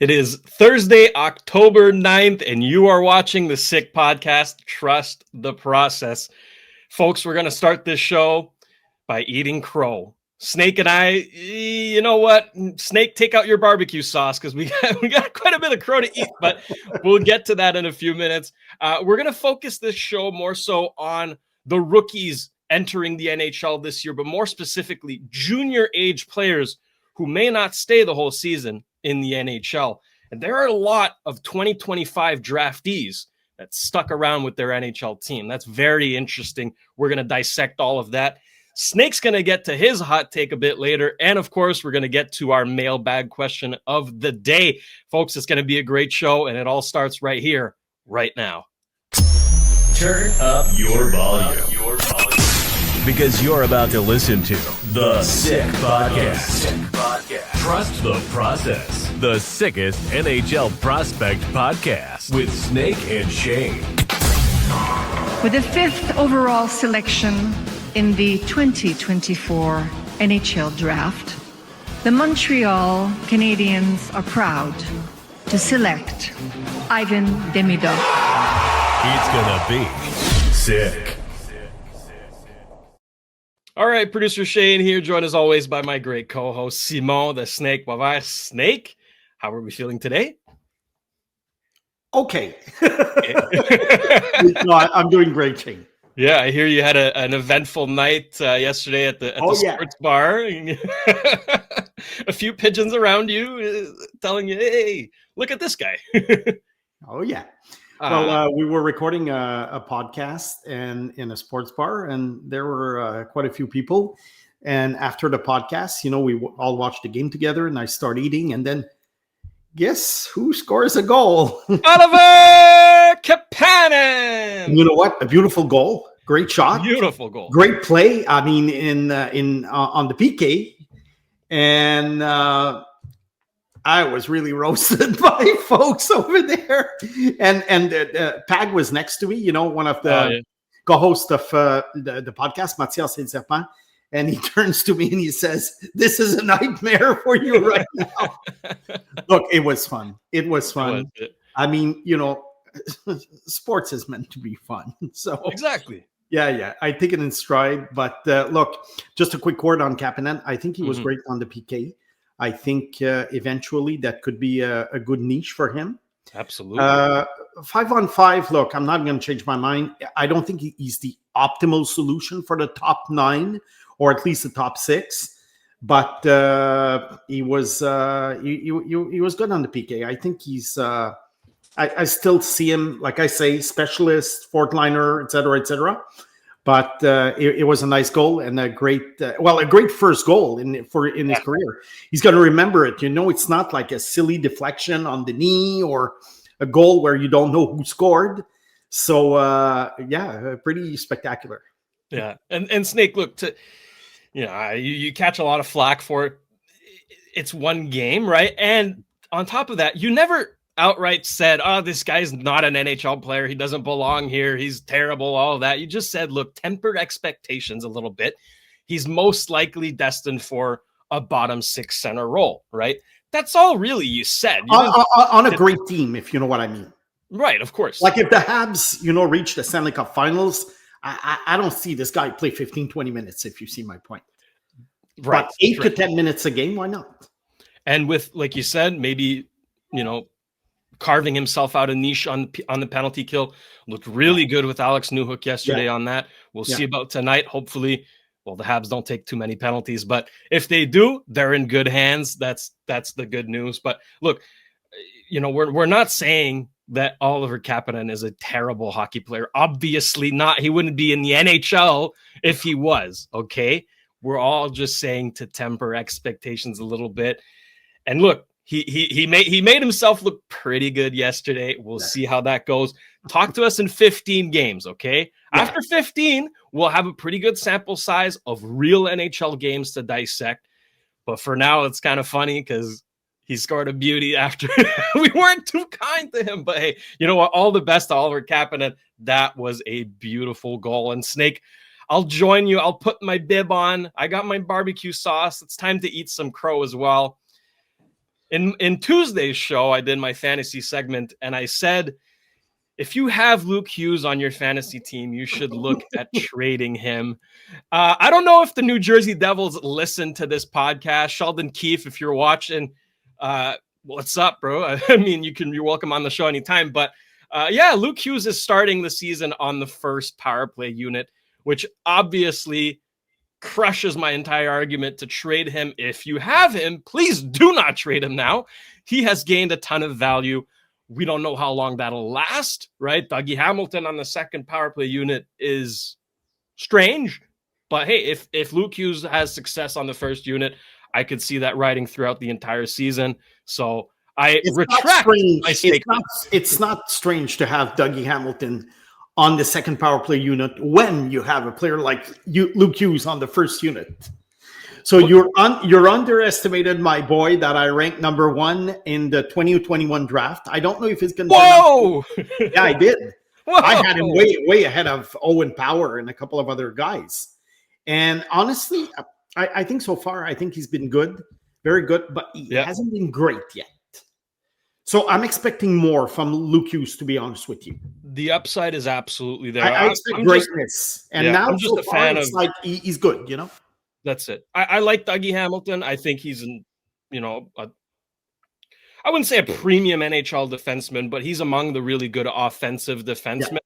It is Thursday, October 9th, and you are watching the Sick Podcast. Trust the process. Folks, we're going to start this show by eating crow. Snake and I, you know what? Snake, take out your barbecue sauce because we got quite a bit of crow to eat, but we'll get to that in a few minutes. We're going to focus this show more so on the rookies entering the NHL this year, but more specifically, junior age players who may not stay the whole season in the NHL. And there are a lot of 2025 draftees that stuck around with their NHL team. That's very interesting. We're going to dissect all of that. Snake's going to get to his hot take a bit later. And of course, we're going to get to our mailbag question of the day. Folks, it's going to be a great show, and it all starts right here, right now. Turn up your volume. Because you're about to listen to The Sick Podcast. Trust the process. The sickest NHL prospect podcast with Snake and Shayne. With the 5th overall selection in the 2024 NHL Draft, the Montreal Canadiens are proud to select Ivan Demidov. It's gonna be sick. All right, producer Shayne here, joined as always by my great co-host Simon the Snake Boisvert. Snake, how are we feeling today? Okay. No, I'm doing great, Shayne. Yeah, I hear you had an eventful night yesterday at the sports bar. A few pigeons around you telling you, hey, look at this guy. Oh, yeah. Well, we were recording a podcast and in a sports bar, and there were quite a few people. And after the podcast, we all watched the game together, and I start eating, and then guess who scores a goal? Oliver Kapanen. You know what? A beautiful goal. Great shot. Beautiful goal. Great play. I mean, on the PK, and I was really roasted by folks over there, and Pag was next to me. One of the co-hosts of the podcast, Mathias Serpent, and he turns to me and he says, "This is a nightmare for you right now." Look, it was fun. It was fun. I mean, sports is meant to be fun. So exactly. Yeah. I take it in stride. But look, just a quick word on Kapanen. I think he was great on the PK. I think eventually that could be a good niche for him. Absolutely. 5-on-5, look, I'm not going to change my mind. I don't think he's the optimal solution for the top 9 or at least the top 6. But he was he was good on the PK. I think he's I still see him, like I say, specialist, fourth liner, et cetera. But it was a nice goal and a great first goal in his career. He's going to remember it. It's not like a silly deflection on the knee or a goal where you don't know who scored. So, pretty spectacular. Yeah. And Snake, look, you catch a lot of flack for it. It's one game, right? And on top of that, you never outright said, oh, this guy's not an NHL player. He doesn't belong here. He's terrible, all of that. You just said, look, tempered expectations a little bit. He's most likely destined for a bottom 6 center role, right? That's all really you said. On a great team, if you know what I mean. Right, of course. Like if the Habs, reach the Stanley Cup Finals, I don't see this guy play 15, 20 minutes, if you see my point. Right. But 8 to 10 minutes a game, why not? And with, like you said, maybe, carving himself out a niche on the penalty kill. Looked really good with Alex Newhook yesterday on that. We'll see about tonight. Hopefully, the Habs don't take too many penalties, but if they do, they're in good hands. That's the good news. But look, we're not saying that Oliver Kapanen is a terrible hockey player. Obviously not. He wouldn't be in the NHL if he was, okay? We're all just saying to temper expectations a little bit. And look, He made himself look pretty good yesterday. We'll see how that goes. Talk to us in 15 games, okay? Yeah. After 15, we'll have a pretty good sample size of real NHL games to dissect. But for now, it's kind of funny because he scored a beauty after we weren't too kind to him. But hey, you know what? All the best to Oliver Kapanen. That was a beautiful goal. And Snake, I'll join you. I'll put my bib on. I got my barbecue sauce. It's time to eat some crow as well. In Tuesday's show, I did my fantasy segment, and I said, if you have Luke Hughes on your fantasy team, you should look at trading him. I don't know if the New Jersey Devils listen to this podcast. Sheldon Keefe, if you're watching, what's up, bro? I mean, you're welcome on the show anytime. But yeah, Luke Hughes is starting the season on the first power play unit, which obviously crushes my entire argument to trade him. If you have him, please do not trade him now. He has gained a ton of value. We don't know how long that'll last, right? Dougie Hamilton on the second power play unit is strange. But hey, if Luke Hughes has success on the first unit, I could see that riding throughout the entire season. So I retract my statement. It's not strange to have Dougie Hamilton on the second power play unit when you have a player like Luke Hughes on the first unit. So you're underestimated my boy that I ranked number 1 in the 2021 draft. I don't know if he's going to. Whoa! Yeah, I did. Whoa! I had him way ahead of Owen Power and a couple of other guys. And honestly, I think so far, I think he's been good, very good, but he hasn't been great yet. So I'm expecting more from Luke Hughes, to be honest with you. The upside is absolutely there. I expect greatness. Now I'm just a fan of like he's good, you know? That's it. I like Dougie Hamilton. I think he's I wouldn't say a premium NHL defenseman, but he's among the really good offensive defensemen.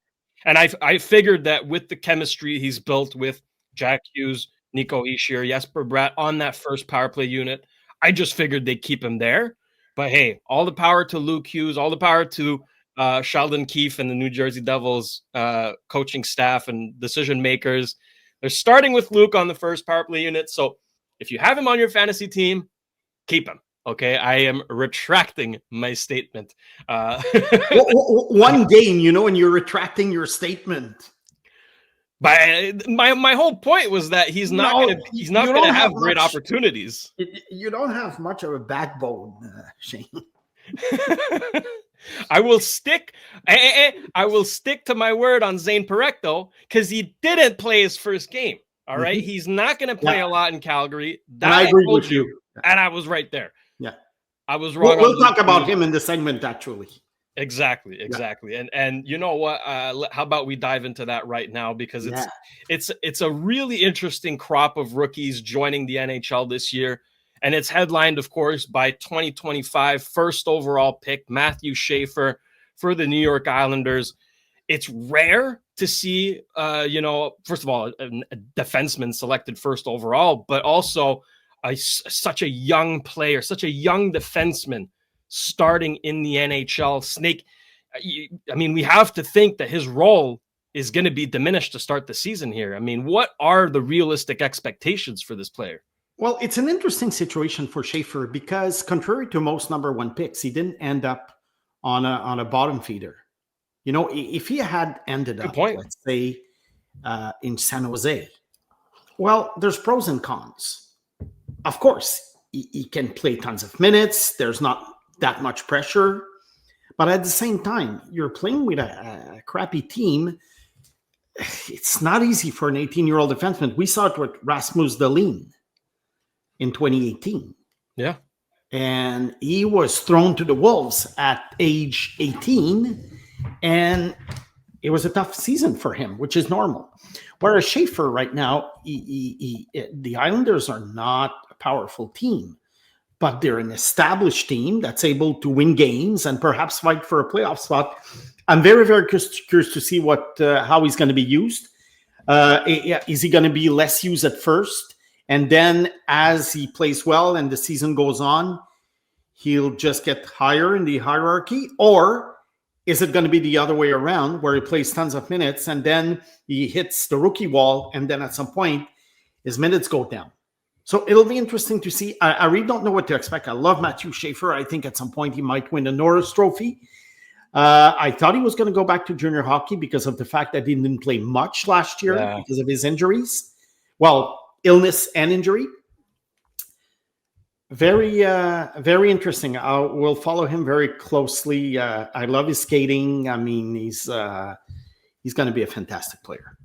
Yeah. And I figured that with the chemistry he's built with Jack Hughes, Nico Hischier, Jesper Bratt on that first power play unit, I just figured they'd keep him there. But hey, all the power to Luke Hughes, all the power to Sheldon Keefe and the New Jersey Devils coaching staff and decision makers. They're starting with Luke on the first power play unit. So if you have him on your fantasy team, keep him. Okay, I am retracting my statement. One game, and you're retracting your statement. But my whole point was that he's not going to have great opportunities. You don't have much of a backbone, Shayne. I will stick to my word on Zane Parekh, though, because he didn't play his first game. All right. Mm-hmm. He's not going to play a lot in Calgary. That I agree with you. And I was right there. Yeah. I was wrong. We'll talk about him in the segment, actually. Exactly. Yeah. And you know what? How about we dive into that right now? Because it's a really interesting crop of rookies joining the NHL this year. And it's headlined, of course, by 2025 first overall pick, Matthew Schaefer for the New York Islanders. It's rare to see, first of all, a defenseman selected first overall, but also such a young player, such a young defenseman starting in the NHL. Snake, I mean, we have to think that his role is going to be diminished to start the season here. I mean, what are the realistic expectations for this player? Well, it's an interesting situation for Schaefer because contrary to most number 1 picks, he didn't end up on a bottom feeder. If he had ended up, let's say, in San Jose, well, there's pros and cons. Of course, he can play tons of minutes. There's not that much pressure. But at the same time, you're playing with a crappy team. It's not easy for an 18-year-old defenseman. We saw it with Rasmus Dahlin in 2018. Yeah. And he was thrown to the wolves at age 18. And it was a tough season for him, which is normal. Whereas Schaefer right now, the Islanders are not a powerful team, but they're an established team that's able to win games and perhaps fight for a playoff spot. I'm very, very curious to see how he's going to be used. Is he going to be less used at first? And then as he plays well and the season goes on, he'll just get higher in the hierarchy? Or is it going to be the other way around where he plays tons of minutes and then he hits the rookie wall and then at some point his minutes go down? So it'll be interesting to see. I really don't know what to expect. I love Matthew Schaefer. I think at some point he might win the Norris Trophy. I thought he was going to go back to junior hockey because of the fact that he didn't play much last year because of his injuries. Well, illness and injury. Very, very interesting. We'll follow him very closely. I love his skating. I mean, he's going to be a fantastic player.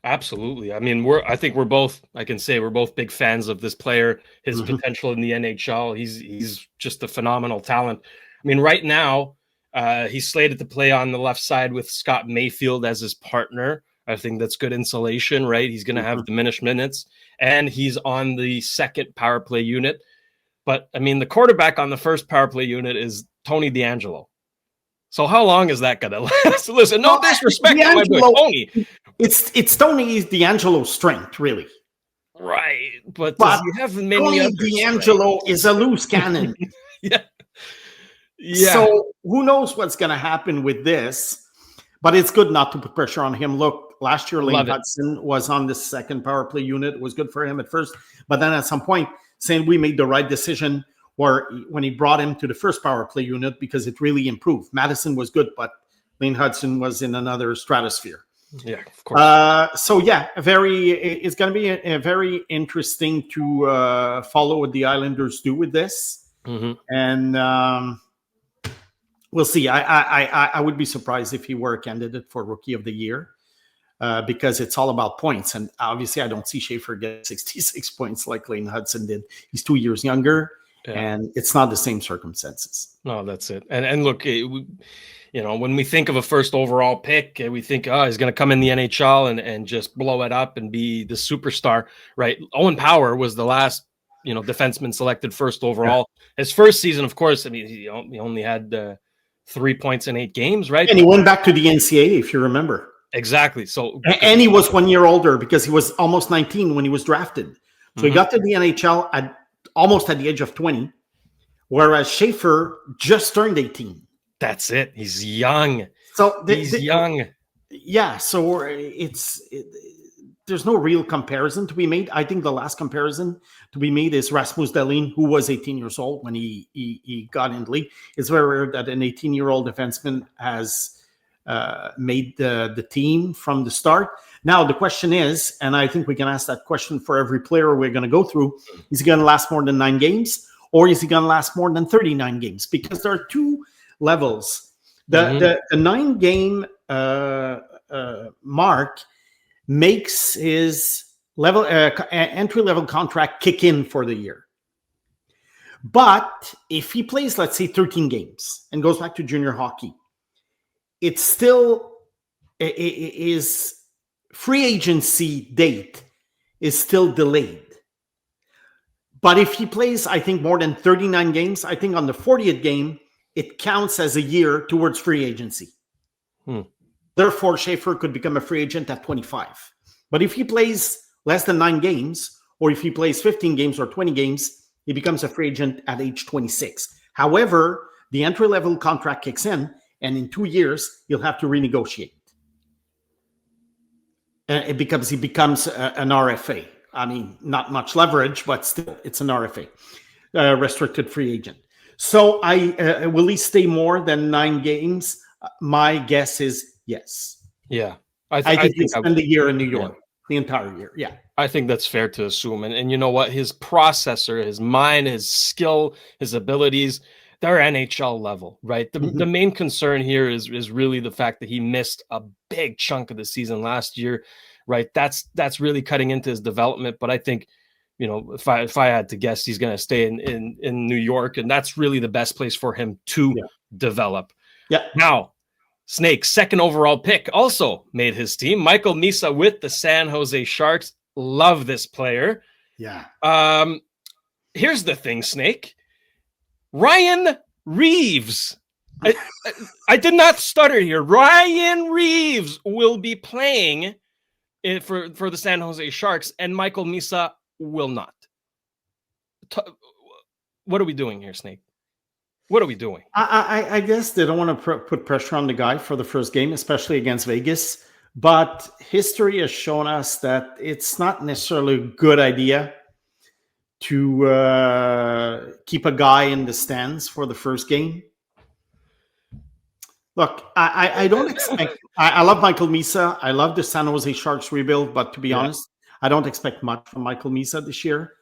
Absolutely. I mean, I can say we're both big fans of this player, his potential in the NHL. He's just a phenomenal talent. I mean, right now, he's slated to play on the left side with Scott Mayfield as his partner. I think that's good insulation, right? He's going to have diminished minutes, and he's on the second power play unit. But I mean, the quarterback on the first power play unit is Tony DeAngelo. So how long is that going to last? Listen, no disrespect to my boy Tony. It's Tony DeAngelo's strength, really. Right, but does he have many Tony other DeAngelo is a loose cannon. Yeah. So who knows what's going to happen with this? But it's good not to put pressure on him. Look, last year Lane Hudson was on the second power play unit. It was good for him at first, but then at some point, saying we made the right decision, or when he brought him to the first power play unit because it really improved. Madison was good, but Lane Hudson was in another stratosphere. Yeah, of course. So yeah, it's going to be a very interesting to follow what the Islanders do with this, and we'll see. I would be surprised if he were a candidate for Rookie of the Year, because it's all about points, and obviously I don't see Schaefer get 66 points like Lane Hudson did. He's 2 years younger, and it's not the same circumstances. No, that's it. And look, when we think of a first overall pick, we think, he's going to come in the NHL and just blow it up and be the superstar, right? Owen Power was the last, defenseman selected first overall. Yeah. His first season, of course, I mean, he only had 3 points in 8 games, right? And he went back to the NCAA, if you remember. Exactly. So, and he was 1 year older because he was almost 19 when he was drafted. So he got to the NHL almost at the age of 20, whereas Schaefer just turned 18. That's it. He's young. So he's young. Yeah. So there's no real comparison to be made. I think the last comparison to be made is Rasmus Dahlin, who was 18 years old when he got in the league. It's very rare that an 18-year-old defenseman has made the team from the start. Now, the question is, and I think we can ask that question for every player we're going to go through, is he going to last more than 9 games, or is he going to last more than 39 games? Because there are two levels. The 9-game mark makes his entry-level contract kick in for the year. But if he plays, let's say, 13 games and goes back to junior hockey, it's still is free agency date is still delayed. But if he plays, I think, more than 39 games, I think on the 40th game, it counts as a year towards free agency. Therefore, Schaefer could become a free agent at 25. But if he plays less than 9 games, or if he plays 15 games or 20 games, he becomes a free agent at age 26. However, the entry-level contract kicks in, and in 2 years, he'll have to renegotiate. He becomes an RFA. I mean, not much leverage, but still, it's an RFA, restricted free agent. So will he stay more than 9 games? My guess is yes. Yeah. I think he'll spend the year in New York, the entire year. Yeah. I think that's fair to assume. And you know what? His processor, his mind, his skill, his abilities, they're NHL level, right? The main concern here is really the fact that he missed a big chunk of the season last year, right? That's really cutting into his development. But I think, if I had to guess, he's going to stay in New York, and that's really the best place for him to develop. Yeah. Now, Snake, second overall pick, also made his team. Michael Misa with the San Jose Sharks. Love this player. Yeah. Here's the thing, Snake. Ryan Reeves. I did not stutter here. Ryan Reeves will be playing for the San Jose Sharks, and Michael Misa will not. What are we doing here, Snake? What are we doing? I guess they don't want to put pressure on the guy for the first game, especially against Vegas. But history has shown us that it's not necessarily a good idea to keep a guy in the stands for the first game. Look, I don't expect... I love Michael Misa. I love the San Jose Sharks rebuild, but to be honest, I don't expect much from Michael Misa this year.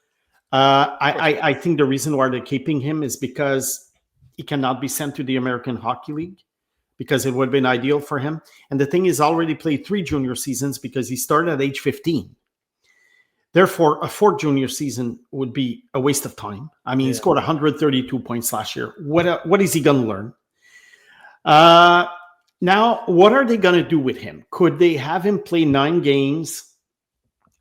I think the reason why they're keeping him is because he cannot be sent to the American Hockey League. because it would have been ideal for him. And the thing is, already played 3 junior seasons because he started at age 15. Therefore, a 4th junior season would be a waste of time. I mean, he scored 132 points last year. What is he going to learn? Now, what are they going to do with him? Could they have him play 9 games?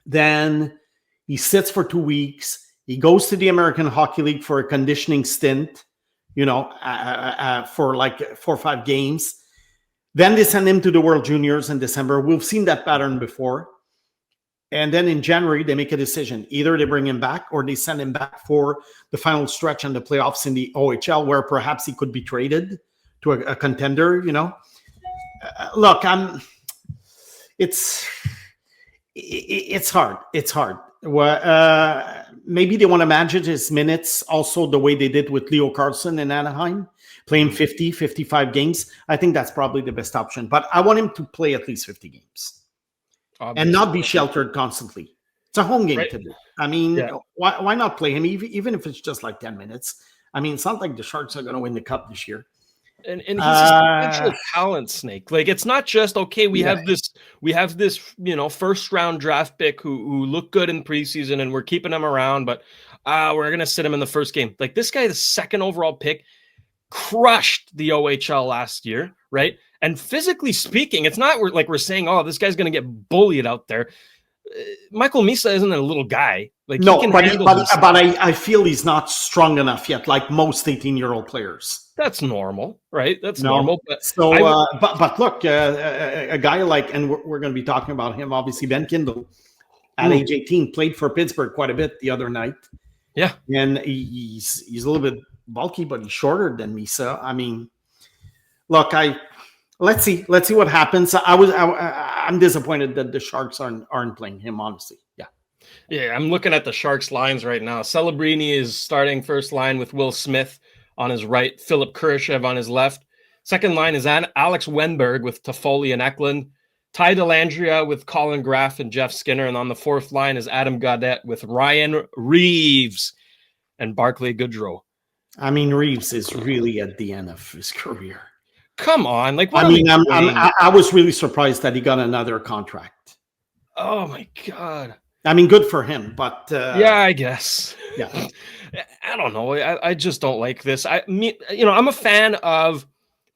Then he sits for 2 weeks. He goes to the American Hockey League for a conditioning stint, for like 4 or 5 games. Then they send him to the World Juniors in December. We've seen that pattern before. And then in January, they make a decision. Either they bring him back or they send him back for the final stretch and the playoffs in the OHL, where perhaps he could be traded to a contender, Look, it's hard. It's hard. Maybe they want to manage his minutes also the way they did with Leo Carlson in Anaheim, playing 50, 55 games. I think that's probably the best option. But I want him to play at least 50 games. Obviously. And not be sheltered constantly. It's a home game to do. I mean, why not play him, even if it's just like 10 minutes? I mean, it's not like the Sharks are going to win the Cup this year. And he's a special talent, Snake. Like, it's not just, okay, we have this, first round draft pick who looked good in preseason and we're keeping him around, but we're going to sit him in the first game. Like, this guy, the 2nd overall pick, crushed the OHL last year, right? And physically speaking, it's not like we're saying, oh, this guy's going to get bullied out there. Michael Misa isn't a little guy. Like, no, but I feel he's not strong enough yet, like most 18-year-old players. That's normal, right? That's normal. But but look, a guy like, and we're going to be talking about him, obviously, Ben Kindle, at age 18, played for Pittsburgh quite a bit the other night. Yeah, and he's a little bit bulky, but he's shorter than Misa. I mean, look, let's see what happens. I'm disappointed that the Sharks aren't playing him, honestly. Yeah, I'm looking at the Sharks lines right now. Celebrini is starting first line with Will Smith on his right, Philip Kurashev on his left. Second line is Alex Wenberg with Toffoli and Eklund. Ty Dellandrea with Colin Graff and Jeff Skinner. And on the 4th line is Adam Gaudette with Ryan Reeves and Barclay Goodrow. I mean, Reeves is really at the end of his career. Come on. Like, I was really surprised that he got another contract. Oh, my God. I mean, good for him, but I guess. Yeah, I don't know. I just don't like this. I'm a fan of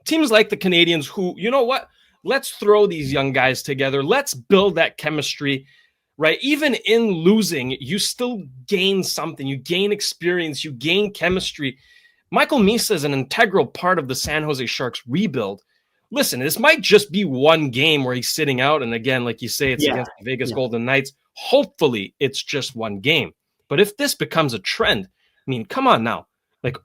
teams like the Canadiens who, you know what? Let's throw these young guys together. Let's build that chemistry, right? Even in losing, you still gain something. You gain experience. You gain chemistry. Michael Misa is an integral part of the San Jose Sharks rebuild. Listen, this might just be one game where he's sitting out. And again, like you say, it's against the Vegas Golden Knights. Hopefully it's just one game. But if this becomes a trend, I mean, come on now. Like,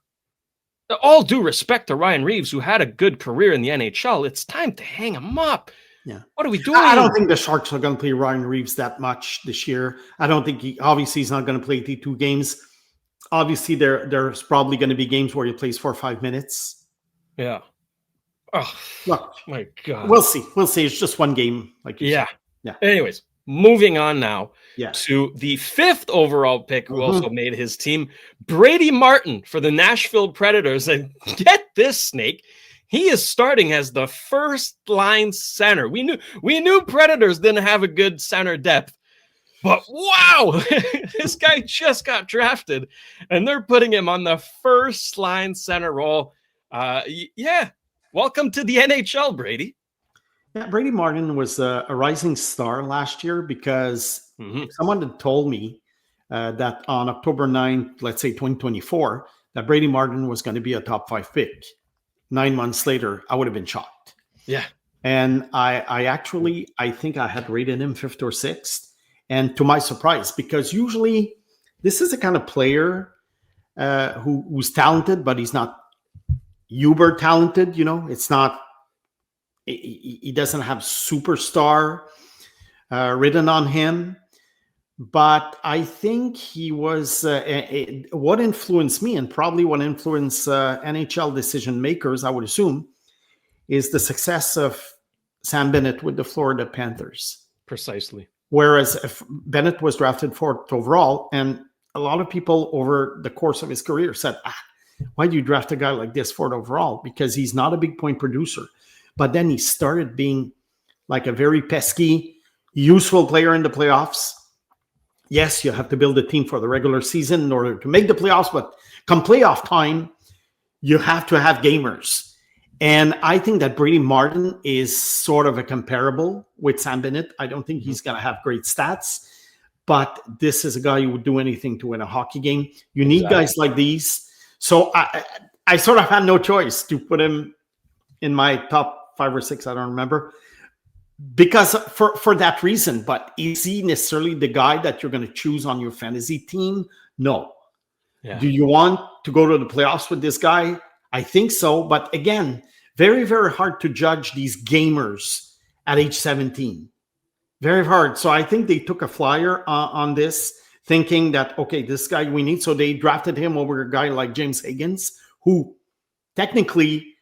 all due respect to Ryan Reeves, who had a good career in the NHL, it's time to hang him up. Yeah. What are we doing? I don't think the Sharks are going to play Ryan Reeves that much this year. I don't think he's not going to play the 2 games. Obviously, there's probably going to be games where he plays 4 or 5 minutes. Yeah. Oh, look, my God. We'll see. It's just one game. Like you said. Yeah. Anyways, moving on now to the 5th overall pick, who also made his team, Brady Martin for the Nashville Predators. And get this, Snake, he is starting as the first line center. We knew Predators didn't have a good center depth, but wow, this guy just got drafted, and they're putting him on the first line center role. Welcome to the NHL, Brady. Yeah, Brady Martin was a rising star last year because someone had told me that on October 9th, let's say 2024, that Brady Martin was going to be a top 5 pick. 9 months later, I would have been shocked. Yeah. And I think I had rated him 5th or 6th. And to my surprise, because usually this is the kind of player who's talented, but he's not uber talented. It's not, he doesn't have superstar written on him. But I think he was what influenced me, and probably what influenced NHL decision makers, I would assume, is the success of Sam Bennett with the Florida Panthers. Precisely. Whereas if Bennett was drafted 4th overall, and a lot of people over the course of his career said, why do you draft a guy like this 4th overall? Because he's not a big point producer. but then he started being like a very pesky, useful player in the playoffs. Yes, you have to build a team for the regular season in order to make the playoffs, but come playoff time, you have to have gamers. And I think that Brady Martin is sort of a comparable with Sam Bennett. I don't think he's going to have great stats, but this is a guy who would do anything to win a hockey game. You need guys like these. So I sort of had no choice to put him in my top 5 or 6. I don't remember. Because for that reason, but is he necessarily the guy that you're going to choose on your fantasy team? No. Yeah. Do you want to go to the playoffs with this guy? I think so. But again, very, very hard to judge these gamers at age 17. Very hard. So I think they took a flyer on this, thinking that, okay, this guy we need. So they drafted him over a guy like James Higgins, who technically,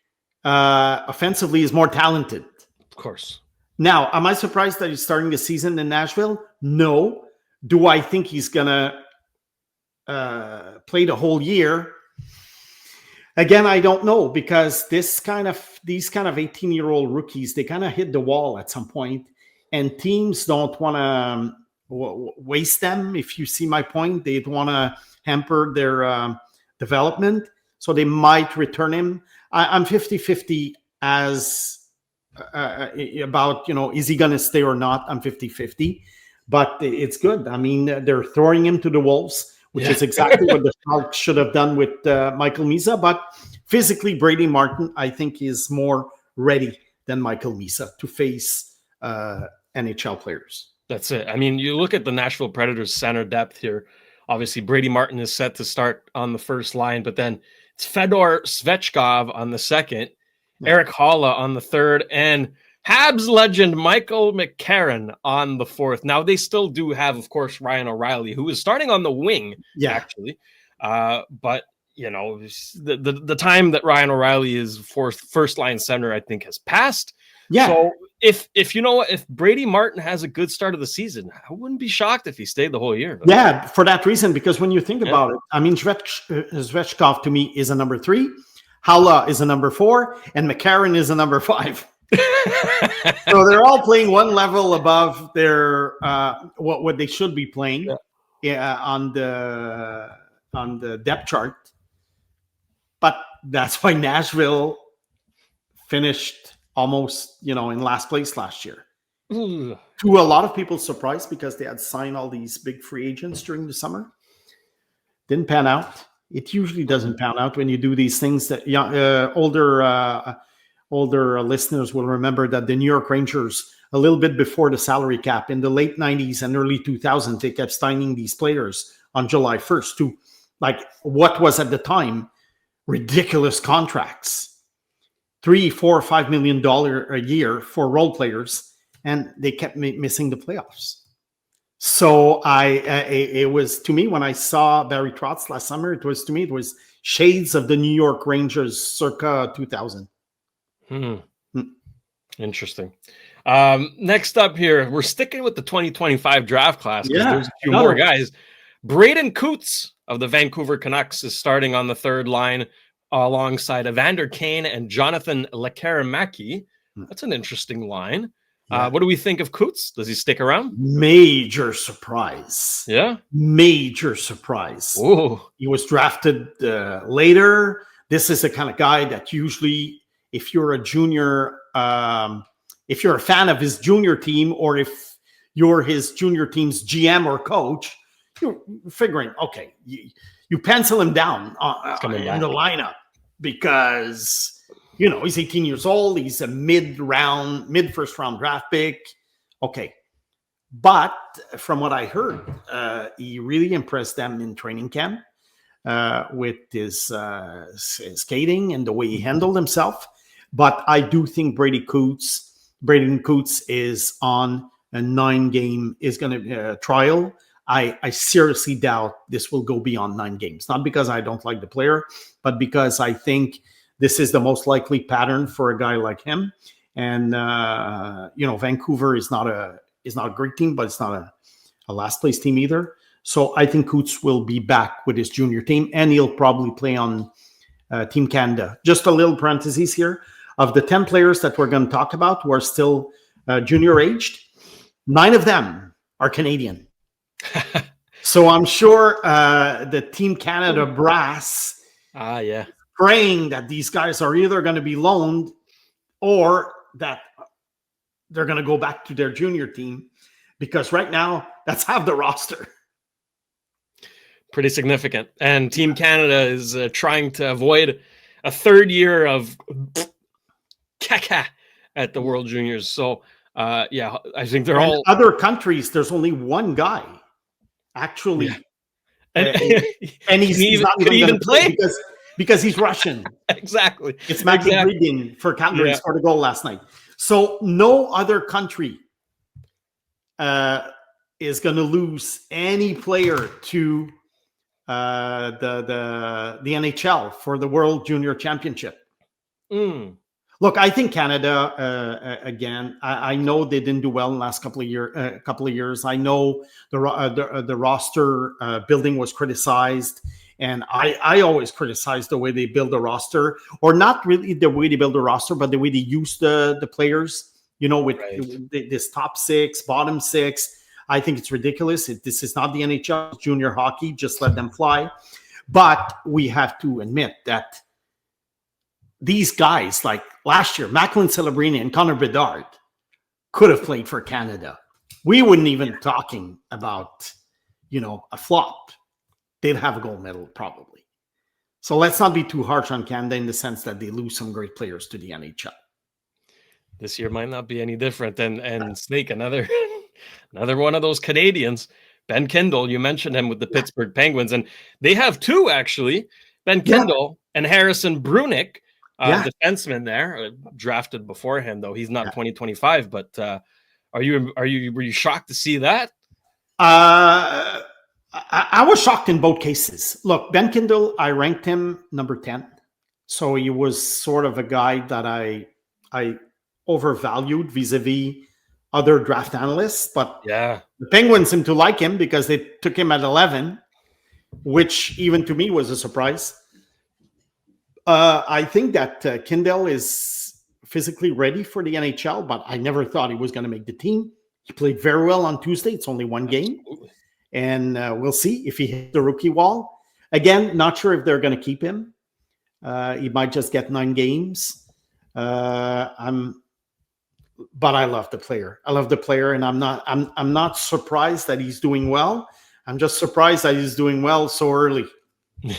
offensively is more talented. Of course. Now, am I surprised that he's starting the season in Nashville? No. Do I think he's going to play the whole year? Again, I don't know, because these kind of 18-year-old rookies, they kind of hit the wall at some point, and teams don't want to waste them. If you see my point, they don't want to hamper their development, so they might return him. I'm 50-50 as about, is he going to stay or not? I'm 50-50, but it's good. I mean, they're throwing him to the Wolves, which is exactly what the Sharks should have done with Michael Misa. But physically, Brady Martin, I think, is more ready than Michael Misa to face NHL players. That's it. I mean, you look at the Nashville Predators center depth here. Obviously, Brady Martin is set to start on the first line, but then it's Fedor Svechkov on the second, Eric Haula on the third, and Habs legend Michael McCarron on the fourth. Now, they still do have, of course, Ryan O'Reilly, who is starting on the wing, actually. But, the time that Ryan O'Reilly is first-line center, I think, has passed. Yeah. So if Brady Martin has a good start of the season, I wouldn't be shocked if he stayed the whole year. Yeah, for that reason, because when you think about it, I mean, Svechkov to me is a number 3. Haula is a number 4, and McCarron is a number 5. So they're all playing one level above their what they should be playing on the depth chart. But that's why Nashville finished almost, in last place last year. To a lot of people's surprise, because they had signed all these big free agents during the summer. Didn't pan out. It usually doesn't pan out when you do these things. That older listeners will remember that the New York Rangers, a little bit before the salary cap in the late 90s and early 2000s, they kept signing these players on July 1st to, like, what was at the time ridiculous contracts, $3, $4, $5 million a year for role players, and they kept missing the playoffs. So it was, to me, when I saw Barry Trotz last summer, it was shades of the New York Rangers circa 2000. Interesting. Next up here, we're sticking with the 2025 draft class because there's a few more guys. Braden Coots of the Vancouver Canucks is starting on the third line alongside Evander Kane and Jonathan Lekkerimäki. That's an interesting line. What do we think of Coots? Does he stick around? Major surprise. Yeah? Major surprise. Ooh. He was drafted later. This is the kind of guy that usually, if you're a junior, if you're a fan of his junior team, or if you're his junior team's GM or coach, you're figuring, okay, you pencil him down in the lineup because, he's 18 years old. He's a mid-first round draft pick. Okay. But from what I heard, he really impressed them in training camp with his skating and the way he handled himself. But I do think Braden Coots is on a 9-game trial. I seriously doubt this will go beyond 9 games. Not because I don't like the player, but because I think this is the most likely pattern for a guy like him. And Vancouver is not a great team, but it's not a last place team either. So I think Coots will be back with his junior team, and he'll probably play on Team Canada. Just a little parenthesis here. of the 10 players that we're going to talk about who are still junior aged, 9 of them are Canadian. So I'm sure the Team Canada brass praying that these guys are either going to be loaned or that they're going to go back to their junior team, because right now that's half the roster. Pretty significant. And Team Canada is trying to avoid a third year of caca at the World Juniors. So, I think they're all... Other countries, there's only one guy, actually. Yeah. And he's not even play because he's Russian. Exactly. It's Matthew Grigin for Calgary, scored a goal last night. So no other country is going to lose any player to the NHL for the World Junior Championship. Look, I think Canada again. I know they didn't do well in the last couple of years. I know the roster building was criticized, and I always criticize the way they build a roster, or not really the way they build a roster, but the way they use the players. You know, with this top 6, bottom 6. I think it's ridiculous. This is not the NHL, it's junior hockey. Just let them fly. But we have to admit that these guys, like last year, Macklin Celebrini and Connor Bedard, could have played for Canada. We wouldn't even talking about, a flop. They'd have a gold medal probably. So let's not be too harsh on Canada in the sense that they lose some great players to the NHL. This year might not be any different. And Snake, another one of those Canadians, Ben Kendall. You mentioned him with the Pittsburgh Penguins, and they have 2 actually. Ben Kendall and Harrison Brunick, defenseman there, drafted before him, though he's not 2025. But were you shocked to see that? I was shocked in both cases. Look, Ben Kendall, I ranked him number 10, so he was sort of a guy that I overvalued vis-a-vis other draft analysts, but the Penguins seem to like him because they took him at 11, which even to me was a surprise. I think that Kendall is physically ready for the NHL, but I never thought he was going to make the team. He played very well on Tuesday. It's only one game. And we'll see if he hits the rookie wall. Again, not sure if they're going to keep him. He might just get 9 games. But I love the player. And I'm not surprised that he's doing well. I'm just surprised that he's doing well so early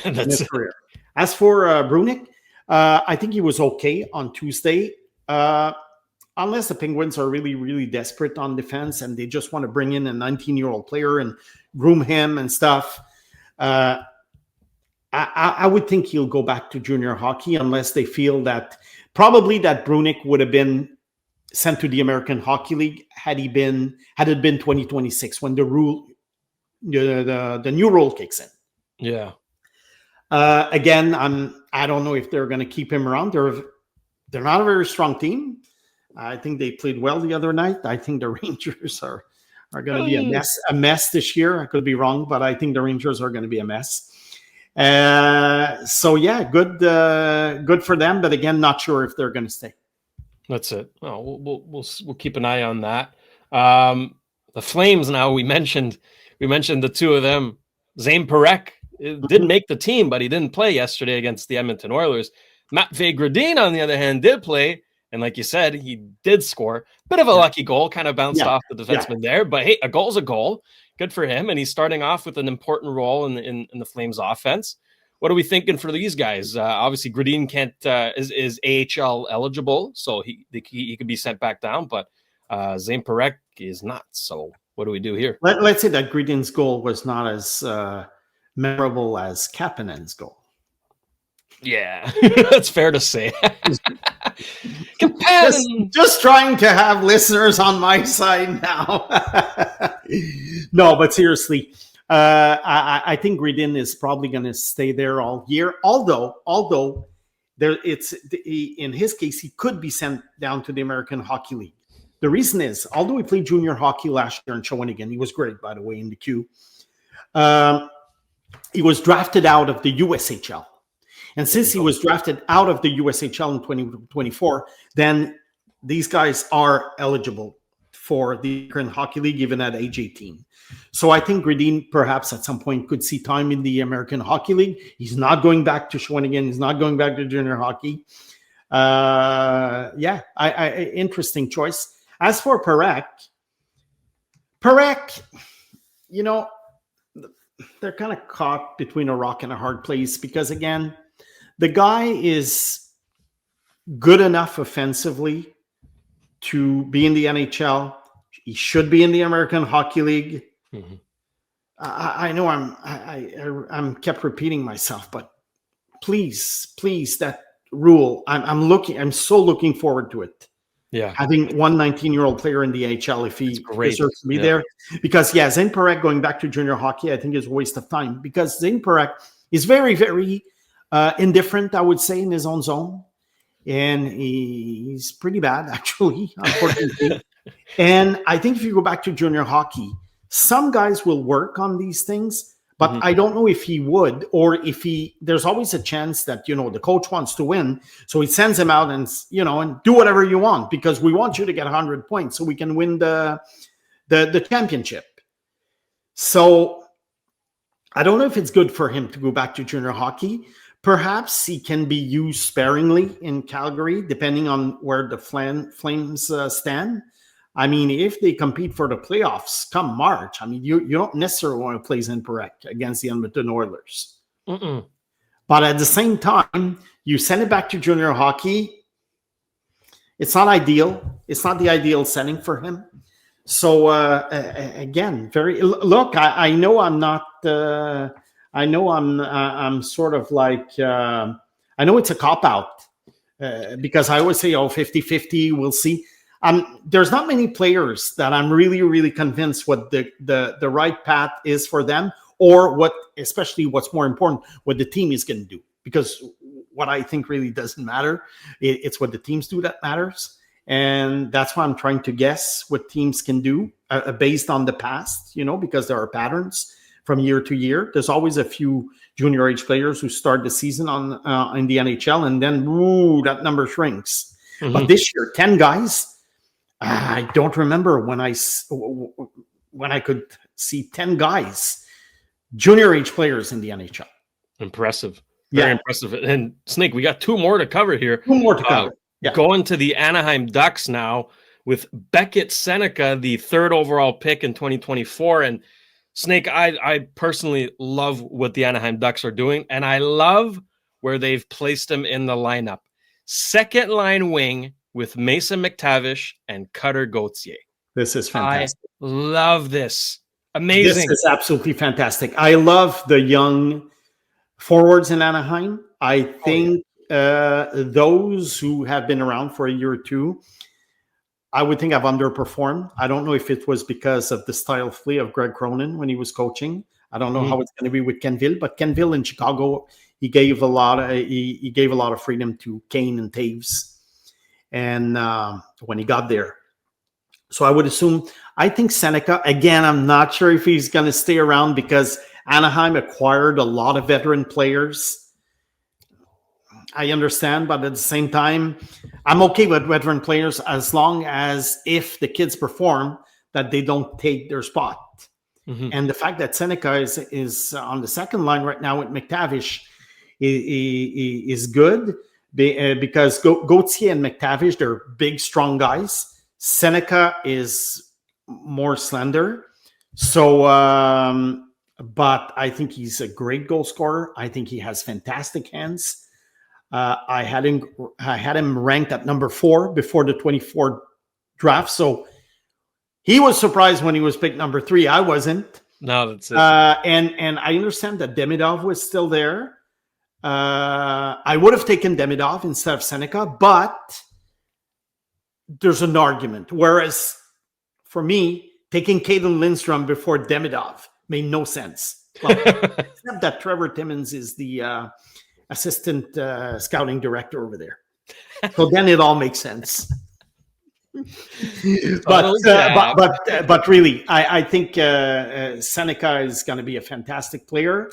in his career. As for Brunick, I think he was okay on Tuesday. Unless the Penguins are really, really desperate on defense and they just want to bring in a 19-year-old player and groom him and stuff, I would think he'll go back to junior hockey unless they feel that probably that Brunick would have been sent to the American Hockey League had it been 2026 when the new rule kicks in. Yeah. Again, I don't know if they're going to keep him around. They're not a very strong team. I think they played well the other night. I think the Rangers are going to be a mess this year. I could be wrong, but I think the Rangers are going to be a mess. So yeah, good for them. But again, not sure if they're going to stay. That's it. Oh, we'll keep an eye on that. The Flames. Now we mentioned the 2 of them. Zane Parekh didn't make the team, but he didn't play yesterday against the Edmonton Oilers. Matvei Gradin, on the other hand, did play. And like you said, he did score. Bit of a lucky goal, kind of bounced off the defenseman there. But hey, a goal's a goal. Good for him. And he's starting off with an important role in the Flames offense. What are we thinking for these guys? Obviously, Gradin is AHL eligible, so he could be sent back down. But Zane Parekh is not. So what do we do here? Let's say that Gradin's goal was not as memorable as Kapanen's goal. Yeah, that's fair to say. just trying to have listeners on my side now. No, but seriously, I think Gradin is probably going to stay there all year. Although in his case, he could be sent down to the American Hockey League. The reason is, although he played junior hockey last year in Shawinigan, he was great, by the way, in the queue. He was drafted out of the USHL. And since he was drafted out of the USHL in 2024, then these guys are eligible for the American Hockey League even at age 18. So I think Gradin perhaps at some point could see time in the American Hockey League. He's not going back to Shawinigan. He's not going back to junior hockey. Interesting choice. As for Parekh, you know, they're kind of caught between a rock and a hard place because, again, the guy is good enough offensively to be in the NHL. He should be in the American Hockey League. Mm-hmm. I know I'm kept repeating myself, but please, that rule. I'm so looking forward to it. Yeah, having one 19-year-old player in the AHL if he deserves to be there. Because Zane Parekh going back to junior hockey, I think is a waste of time because Zane Parekh is very, very indifferent, I would say, in his own zone. And he's pretty bad, actually, unfortunately. And I think if you go back to junior hockey, some guys will work on these things, but I don't know if he would, or if there's always a chance that, the coach wants to win. So he sends him out and do whatever you want because we want you to get 100 points so we can win the championship. So I don't know if it's good for him to go back to junior hockey. Perhaps he can be used sparingly in Calgary, depending on where the Flames stand. I mean, if they compete for the playoffs come March, I mean, you don't necessarily want to play Zane Parekh against the Edmonton Oilers. Mm-mm. But at the same time, you send it back to junior hockey. It's not ideal. It's not the ideal setting for him. So again, I know I'm not. I know I'm sort of like. I know it's a cop out because I always say, 50-50. We'll see. There's not many players that I'm really, really convinced what the right path is for them, or especially what's more important, what the team is going to do. Because what I think really doesn't matter. It's what the teams do that matters. And that's why I'm trying to guess what teams can do based on the past, because there are patterns from year to year. There's always a few junior age players who start the season in the NHL, and then that number shrinks. Mm-hmm. But this year, 10 guys. I don't remember when I could see 10 guys, junior age players in the NHL. Impressive. Very impressive. And Snake, we got two more to cover here. Cover. Yeah. Going to the Anaheim Ducks now with Beckett Seneca, the third overall pick in 2024. And Snake, I personally love what the Anaheim Ducks are doing. And I love where they've placed him in the lineup. Second line wing with Mason McTavish and Cutter Gauthier. This is fantastic. I love this. Amazing. This is absolutely fantastic. I love the young forwards in Anaheim. I think those who have been around for a year or two, I would think I've underperformed. I don't know if it was because of the style of play of Greg Cronin when he was coaching. I don't know how it's going to be with Kenville, but Kenville in Chicago, he gave a lot of freedom to Kane and Taves. And when he got there. So I would assume, I think Seneca, again, I'm not sure if he's going to stay around because Anaheim acquired a lot of veteran players. I understand, but at the same time, I'm okay with veteran players as long as if the kids perform, that they don't take their spot. Mm-hmm. And the fact that Seneca is on the second line right now with McTavish is good. Because Gauthier and McTavish, they're big, strong guys. Seneca is more slender. So, but I think he's a great goal scorer. I think he has fantastic hands. I had him ranked at number 4 before the 24 draft. So he was surprised when he was picked number 3. I wasn't. No, that's it. And I understand that Demidov was still there. I would have taken Demidov instead of Seneca, but there's an argument. Whereas for me, taking Caden Lindstrom before Demidov made no sense. Well, except that Trevor Timmons is the assistant scouting director over there. So then it all makes sense. But really, I think Seneca is going to be a fantastic player.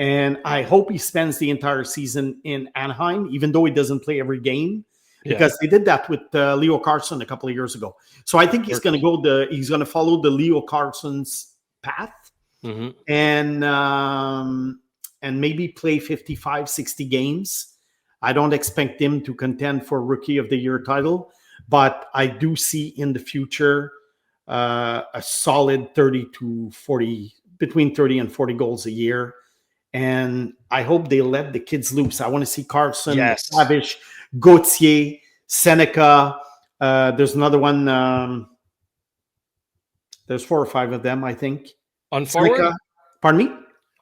And I hope he spends the entire season in Anaheim, even though he doesn't play every game, because they did that with Leo Carlson a couple of years ago. So I think he's going to follow the Leo Carlson's path, and maybe play 55, 60 games. I don't expect him to contend for Rookie of the Year title, but I do see in the future a solid 30 to 40, between 30 and 40 goals a year. And I hope they let the kids loose. I want to see Carlson, Savic, Gauthier, Seneca. There's another one. There's 4 or 5 of them, I think. On forward? Seneca, pardon me?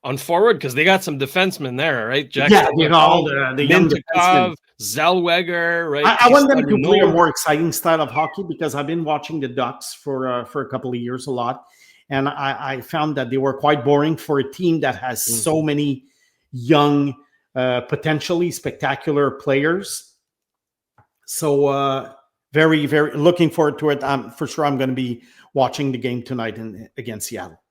On forward, because they got some defensemen there, right? Jackson, all the young defensemen. Zellweger, right? I want them to play a more exciting style of hockey, because I've been watching the Ducks for a couple of years a lot. And I found that they were quite boring for a team that has so many young, potentially spectacular players. So very, very looking forward to it. For sure, I'm going to be watching the game tonight against Seattle.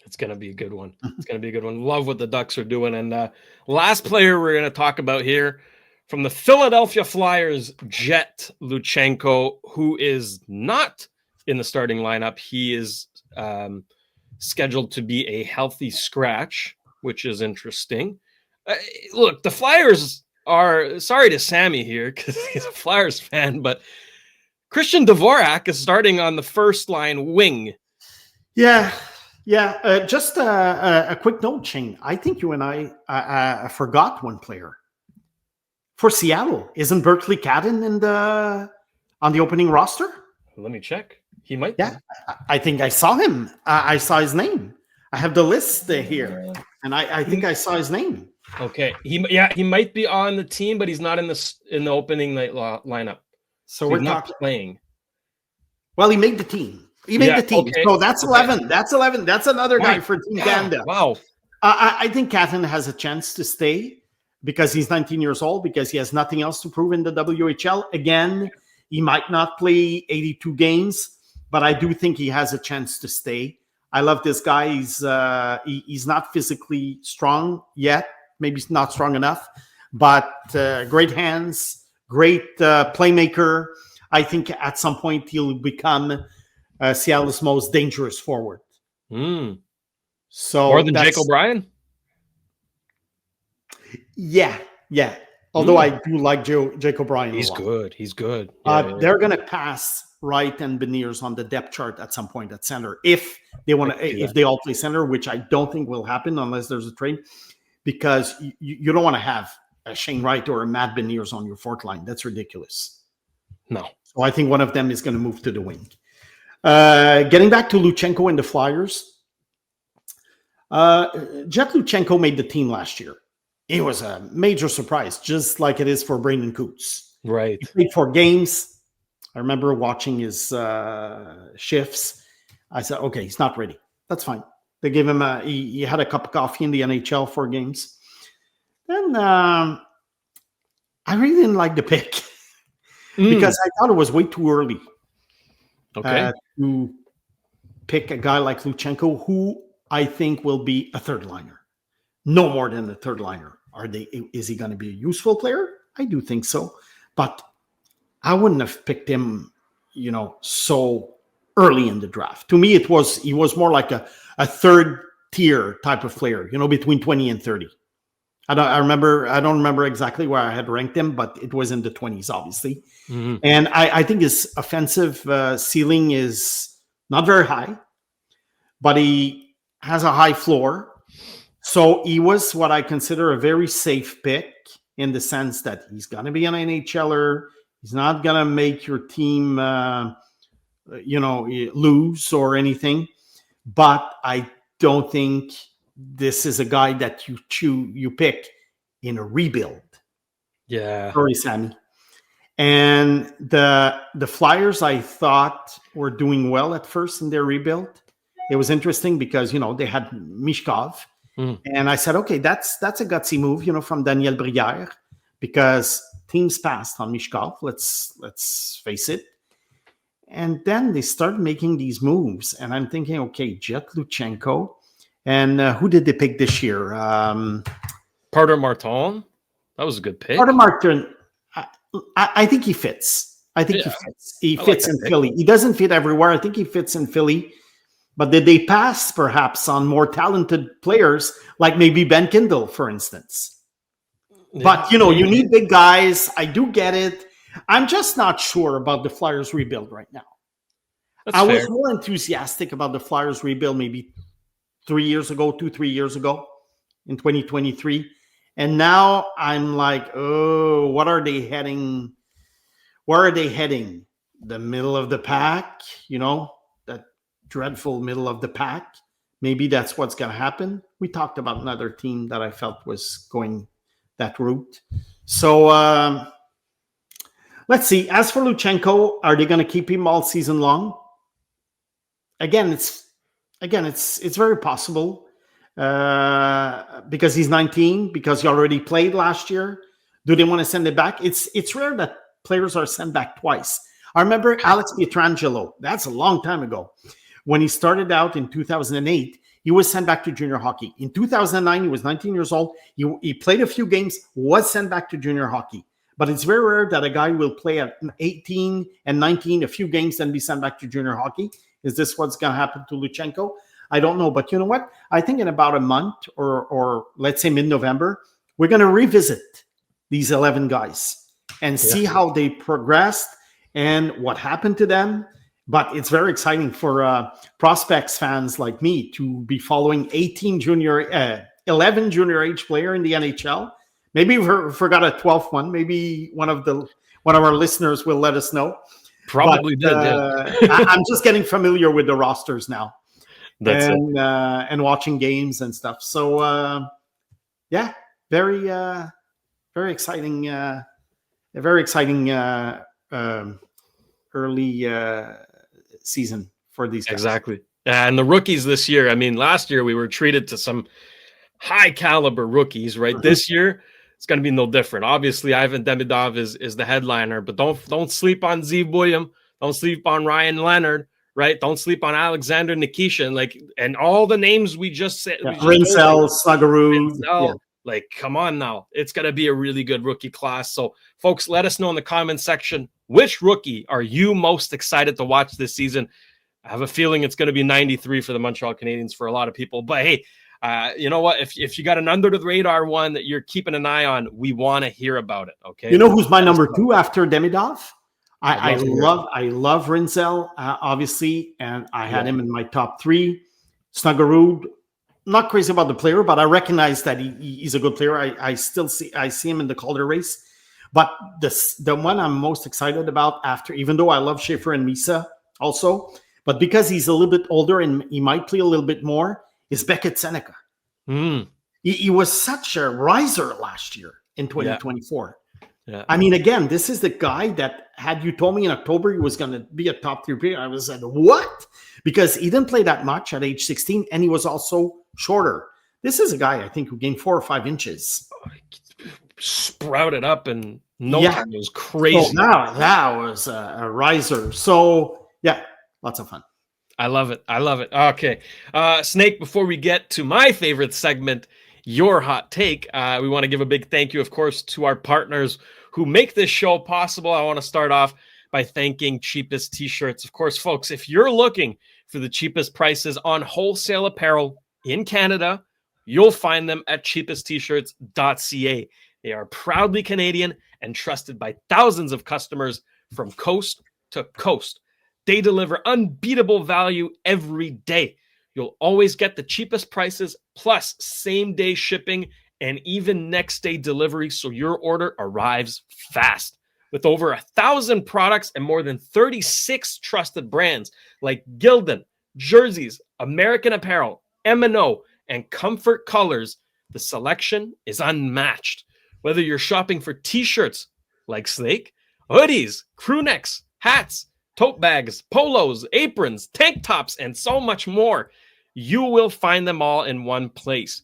It's going to be a good one. It's going to be a good one. Love what the Ducks are doing. And last player we're going to talk about here from the Philadelphia Flyers, Jet Luchenko, who is not in the starting lineup. He is scheduled to be a healthy scratch, which is interesting. Look, the Flyers are, sorry to Sammy here because he's a Flyers fan, but Christian Dvorak is starting on the first line wing. Yeah. Just a quick note, Shayne. I think you and I forgot one player for Seattle. Isn't Berkeley Cadden on the opening roster? Let me check. He might. Yeah, I think I saw him. I saw his name. I have the list here, and I think I saw his name. Okay, he might be on the team, but he's not in the opening night lineup. So we're not playing. Well, he made the team. He made the team. Okay. So that's 11. That's 11. That's another guy for Team Canada. Wow. I think Catton has a chance to stay because he's 19 years old, because he has nothing else to prove in the WHL. Again, he might not play 82 games, but I do think he has a chance to stay. I love this guy. He's not physically strong yet. Maybe he's not strong enough, but great hands, great playmaker. I think at some point he'll become Seattle's most dangerous forward. So more than Jake O'Brien? Yeah. Although I do like Jake O'Brien. He's good. They're going to pass Wright and Beniers on the depth chart at some point at center if they want to. If they all play center, which I don't think will happen unless there's a trade, because you don't want to have a Shayne Wright or a Matt Beniers on your fourth line. That's ridiculous. No. So I think one of them is going to move to the wing. Getting back to Luchenko and the Flyers, Jet Luchenko made the team last year. It was a major surprise, just like it is for Brandon Coots. Right. He played 4 games. I remember watching his shifts. I said, okay, he's not ready. That's fine. They gave him he had a cup of coffee in the NHL 4 games. Then I really didn't like the pick because I thought it was way too early. To pick a guy like Luchenko, who I think will be a third liner, no more than a third liner. Is he going to be a useful player? I do think so, but I wouldn't have picked him, so early in the draft. To me, he was more like a third tier type of player, between 20 and 30. I don't remember exactly where I had ranked him, but it was in the 20s, obviously. Mm-hmm. And I think his offensive ceiling is not very high, but he has a high floor. So he was what I consider a very safe pick in the sense that he's going to be an NHLer. He's not going to make your team, lose or anything. But I don't think this is a guy that you pick in a rebuild. Yeah. Sorry, Sammy. And the Flyers, I thought, were doing well at first in their rebuild. It was interesting because, they had Mishkov. And I said, okay, that's a gutsy move, from Daniel Brière, because teams passed on Mishkov. Let's face it. And then they started making these moves. And I'm thinking, okay, Jet Luchenko. And who did they pick this year? Carter Martin. That was a good pick. Carter Martin. I think he fits. I think he fits. He fits in Philly. He doesn't fit everywhere. I think he fits in Philly. But did they pass perhaps on more talented players, like maybe Ben Kindle, for instance? Yeah. But, you need big guys. I do get it. I'm just not sure about the Flyers rebuild right now. I was more enthusiastic about the Flyers rebuild maybe 3 years ago, 3 years ago in 2023. And now I'm like, oh, what are they heading? Where are they heading? The middle of the pack, that dreadful middle of the pack. Maybe that's what's going to happen. We talked about another team that I felt was going that route. So let's see. As for Luchenko, are they going to keep him all season long? Again, it's very possible. Because he's 19, because he already played last year. Do they want to send it back? It's rare that players are sent back twice. I remember Alex Pietrangelo. That's a long time ago. When he started out in 2008, he was sent back to junior hockey. In 2009, he was 19 years old. He played a few games, was sent back to junior hockey. But it's very rare that a guy will play at 18 and 19, a few games, then be sent back to junior hockey. Is this what's going to happen to Luchenko? I don't know, but you know what? I think in about a month or let's say mid-November, we're going to revisit these 11 guys and see how they progressed and what happened to them. But it's very exciting for prospects fans like me to be following 11 junior age player in the NHL. Maybe we forgot a 12th one. Maybe one of our listeners will let us know. Probably did. I'm just getting familiar with the rosters now. And watching games and stuff. So very exciting. Very exciting early season for these guys. Exactly. And the rookies this year. I mean, last year we were treated to some high caliber rookies, right? Mm-hmm. This year it's going to be no different. Obviously, Ivan Demidov is the headliner, but don't sleep on Zeev William. Don't sleep on Ryan Leonard. Right, don't sleep on Alexander Nikishin, and all the names we just said. Rinsel, Sluggeroo. Come on now, it's gonna be a really good rookie class. So, folks, let us know in the comment section which rookie are you most excited to watch this season. I have a feeling it's gonna be 93 for the Montreal Canadiens for a lot of people. But hey, you know what? If you got an under the radar one that you're keeping an eye on, we want to hear about it. Okay. You know who's my number 2 after Demidov? I love Rinsel, obviously, and I had him in my top 3. Snuggerud, not crazy about the player, but I recognize that he's a good player. I see him in the Calder race. But the one I'm most excited about after, even though I love Schaefer and Misa also, but because he's a little bit older and he might play a little bit more, is Beckett Seneca. He was such a riser last year in 2024. Yeah. I mean, again, this is the guy that had you told me in October he was going to be a top 3 player, I was like, what? Because he didn't play that much at age 16, and he was also shorter. This is a guy, I think, who gained 4 or 5 inches. Sprouted up in no time. It was crazy. So that was a riser. So, lots of fun. I love it. Okay. Snake, before we get to my favorite segment, Your Hot Take, we want to give a big thank you, of course, to our partners who make this show possible. I want to start off by thanking Cheapest T-Shirts. Of course, folks, if you're looking for the cheapest prices on wholesale apparel in Canada, you'll find them at cheapesttshirts.ca. They are proudly Canadian and trusted by thousands of customers from coast to coast. They deliver unbeatable value every day. You'll always get the cheapest prices plus same-day shipping and even next-day delivery, so your order arrives fast. With over 1,000 products and more than 36 trusted brands like Gildan, Jerseys, American Apparel, M&O, and Comfort Colors, the selection is unmatched. Whether you're shopping for T-shirts like Snake, hoodies, crew necks, hats, tote bags, polos, aprons, tank tops, and so much more, you will find them all in one place.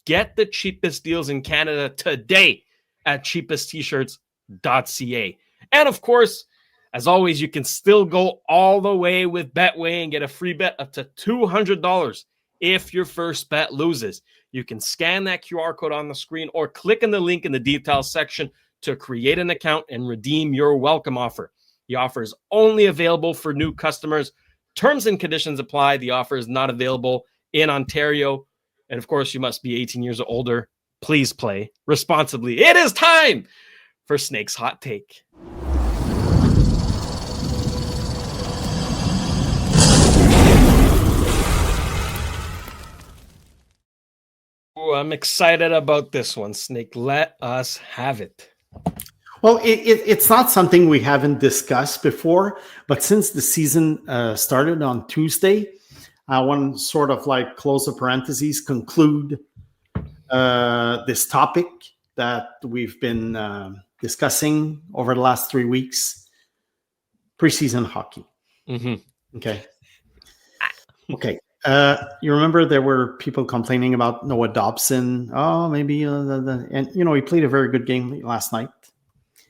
Get the cheapest deals in Canada today at cheapesttshirts.ca. And of course, as always, you can still go all the way with Betway and get a free bet up to $200 if your first bet loses. You can scan that QR code on the screen or click on the link in the details section to create an account and redeem your welcome offer. The offer is only available for new customers. Terms and conditions apply. The offer is not available in Ontario. And of course, you must be 18 years or older. Please play responsibly. It is time for Snake's Hot Take. Ooh, I'm excited about this one, Snake. Let us have it. Well, it's not something we haven't discussed before, but since the season started on Tuesday, I want to sort of like close the parentheses, conclude this topic that we've been discussing over the last 3 weeks, preseason hockey. Mm-hmm. Okay. You remember there were people complaining about Noah Dobson. Oh, maybe, and he played a very good game last night.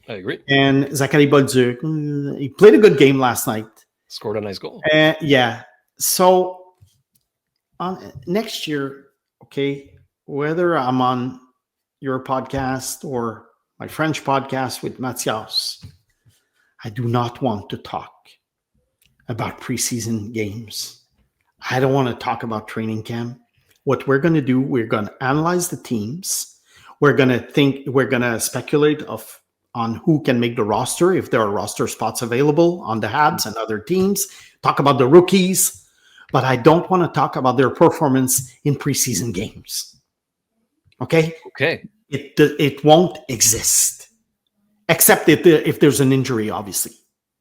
I agree. And Zachary Bolduc, he played a good game last night. Scored a nice goal. Yeah. So next year, okay, whether I'm on your podcast or my French podcast with Mathias, I do not want to talk about preseason games. I don't want to talk about training camp. What we're going to do, we're going to analyze the teams. We're going to speculate on who can make the roster, if there are roster spots available on the Habs and other teams. Talk about the rookies, but I don't want to talk about their performance in preseason games. Okay? Okay. It won't exist, except if there's an injury, obviously.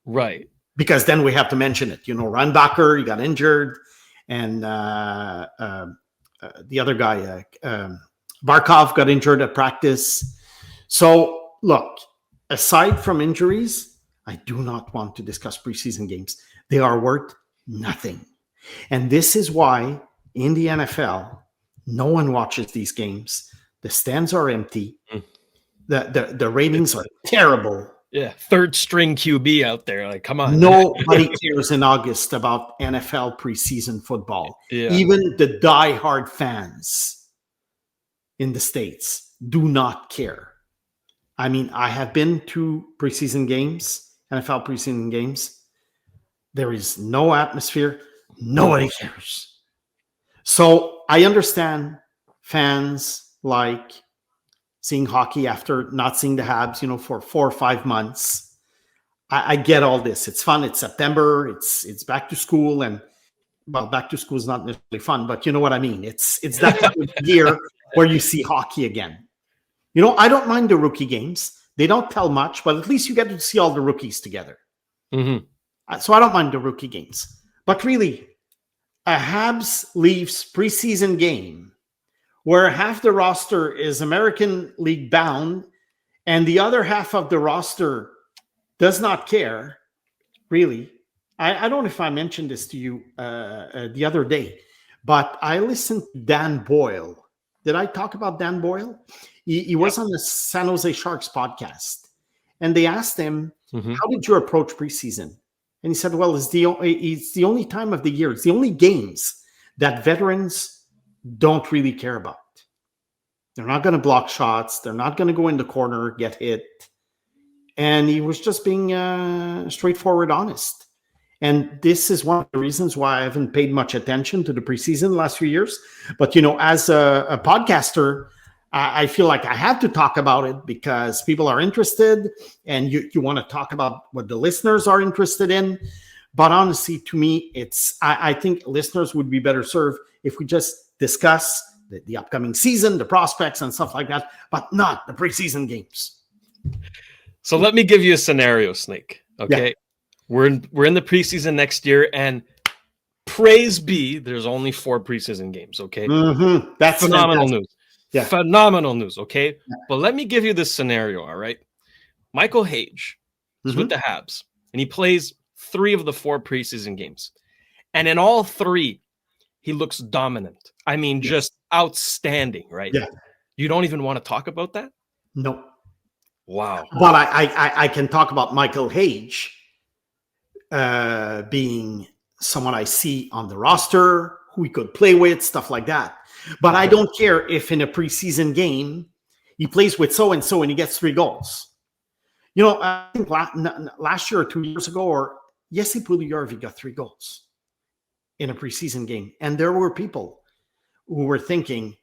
Right. Because then we have to mention it. Reinbacher, he got injured. And the other guy, Barkov, got injured at practice. So, look, aside from injuries, I do not want to discuss preseason games. They are worth nothing. And this is why in the NFL, no one watches these games. The stands are empty. The ratings are terrible. Yeah, third string QB out there. Like, come on. Nobody cares in August about NFL preseason football. Yeah. Even the diehard fans in the States do not care. I mean, I have been to preseason games, NFL preseason games. There is no atmosphere. Nobody cares. So I understand fans like seeing hockey after not seeing the Habs, for 4 or 5 months. I get all this. It's fun. It's September. It's back to school, and back to school is not necessarily fun, but you know what I mean. It's that time of year where you see hockey again. I don't mind the rookie games. They don't tell much, but at least you get to see all the rookies together. Mm-hmm. So I don't mind the rookie games. But really, a Habs Leafs preseason game where half the roster is American League bound and the other half of the roster does not care, really. I don't know if I mentioned this to you the other day, but I listened to Dan Boyle. Did I talk about Dan Boyle? He was on the San Jose Sharks podcast, and they asked him, how did you approach preseason? And he said, well, it's the only time of the year. It's the only games that veterans don't really care about. They're not going to block shots. They're not going to go in the corner, get hit. And he was just being straightforward, honest. And this is one of the reasons why I haven't paid much attention to the preseason the last few years. But, as a podcaster, I feel like I have to talk about it because people are interested and you want to talk about what the listeners are interested in. But honestly, to me, I think listeners would be better served if we just discuss the upcoming season, the prospects and stuff like that, but not the preseason games. So let me give you a scenario, Snake. Okay. Yeah. We're in the preseason next year, and praise be, there's only 4 preseason games. Okay. Mm-hmm. That's phenomenal fantastic. News. Yeah. Phenomenal news. Okay. Yeah. But let me give you this scenario. All right. Michael Hage is with the Habs, and he plays 3 of the 4 preseason games. And in all 3, he looks dominant. I mean, just outstanding, right? Yeah. You don't even want to talk about that? No. Wow. But I can talk about Michael Hage being someone I see on the roster who he could play with, stuff like that. But I don't care if in a preseason game he plays with so-and-so and he gets 3 goals. You know, I think last year or 2 years ago, or Jesse Puljujarvi got 3 goals in a preseason game. And there were people who were thinking,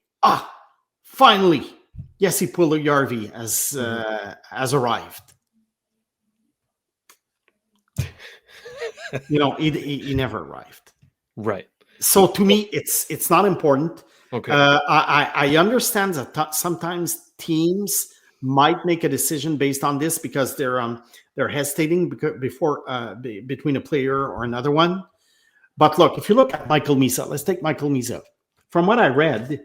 finally, Jesse Puljujarvi has arrived. You know, he never arrived. Right. So to me, it's not important. Okay. I understand that sometimes teams might make a decision based on this because they're hesitating between a player or another one. But look, if you look at Michael Misa, let's take Michael Misa. From what I read,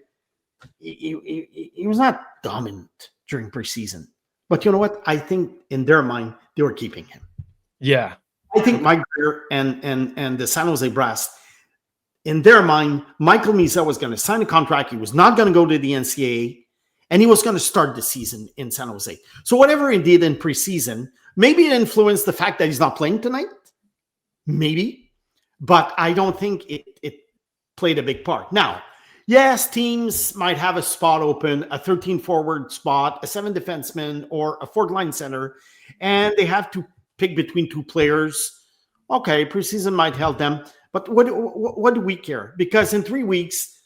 he was not dominant during preseason. But you know what? I think in their mind, they were keeping him. Yeah. I think Mike Greer and the San Jose Brass, in their mind, Michael Misa was going to sign a contract. He was not going to go to the NCAA, and he was going to start the season in San Jose. So whatever he did in preseason, maybe it influenced the fact that he's not playing tonight. Maybe. But I don't think it played a big part. Now, yes, teams might have a spot open, a 13 forward spot, a 7 defenseman, or a 4th line center, and they have to pick between 2 players. Okay, preseason might help them, but what do we care? Because in 3 weeks,